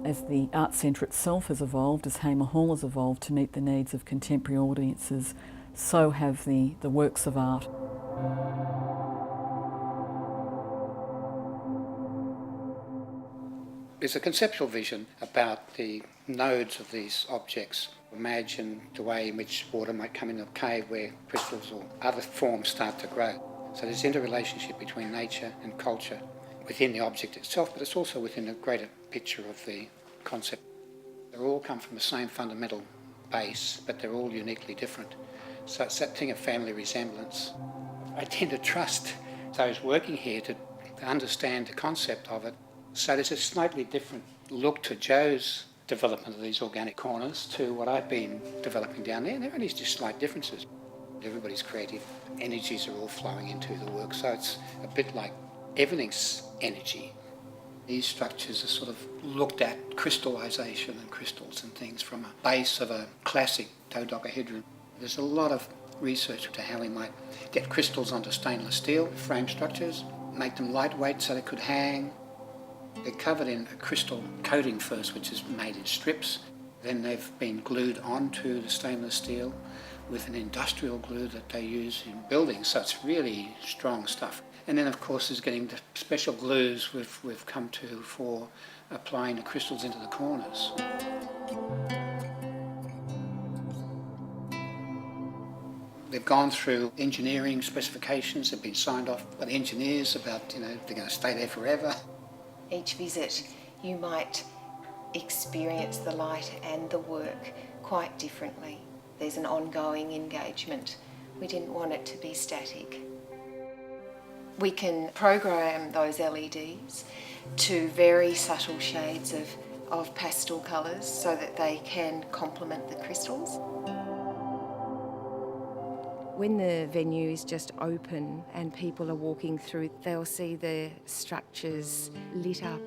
As the Arts Centre itself has evolved, as Hamer Hall has evolved to meet the needs of contemporary audiences, so have the works of art. There's a conceptual vision about the nodes of these objects. Imagine the way in which water might come into a cave where crystals or other forms start to grow. So there's interrelationship between nature and culture within the object itself, but it's also within a greater picture of the concept. They all come from the same fundamental base, but they're all uniquely different. So it's that thing of family resemblance. I tend to trust those working here to understand the concept of it. So there's a slightly different look to Joe's development of these organic corners to what I've been developing down there. There are only just slight differences. Everybody's creative energies are all flowing into the work, so it's a bit like everything's energy. These structures are sort of looked at crystallisation and crystals and things from a base of a classic dodecahedron. There's a lot of research into how we might get crystals onto stainless steel frame structures, make them lightweight so they could hang. They're covered in a crystal coating first, which is made in strips. Then they've been glued onto the stainless steel with an industrial glue that they use in buildings, so it's really strong stuff. And then of course there's getting the special glues we've come to for applying the crystals into the corners. They've gone through engineering specifications, they've been signed off by the engineers about, they're going to stay there forever. Each visit you might experience the light and the work quite differently. There's an ongoing engagement. We didn't want it to be static. We can program those LEDs to very subtle shades of pastel colours so that they can complement the crystals. When the venue is just open and people are walking through, they'll see the structures lit up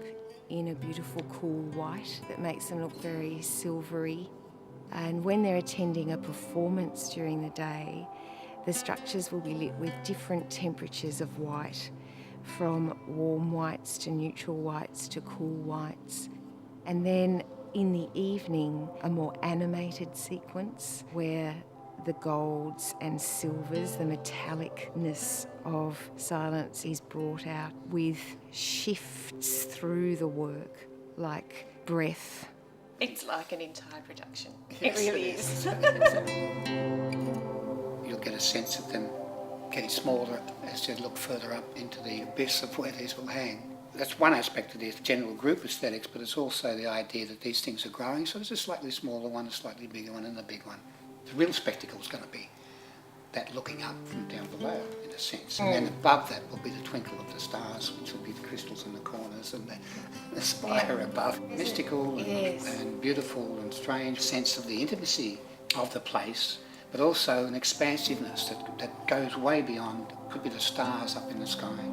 in a beautiful cool white that makes them look very silvery. And when they're attending a performance during the day, the structures will be lit with different temperatures of white, from warm whites to neutral whites to cool whites. And then in the evening, a more animated sequence where the golds and silvers, the metallicness of silence is brought out with shifts through the work, like breath. It's like an entire production. Yes, it really is. You'll get a sense of them getting smaller as you look further up into the abyss of where these will hang. That's one aspect of the general group aesthetics, but it's also the idea that these things are growing, so there's a slightly smaller one, a slightly bigger one, and a big one. The real spectacle is going to be that looking up from down below, in a sense. And then above that will be the twinkle of the stars, which will be the crystals in the corners, and the spire above. Mystical and beautiful and strange sense of the intimacy of the place, but also an expansiveness that goes way beyond, could be the stars up in the sky.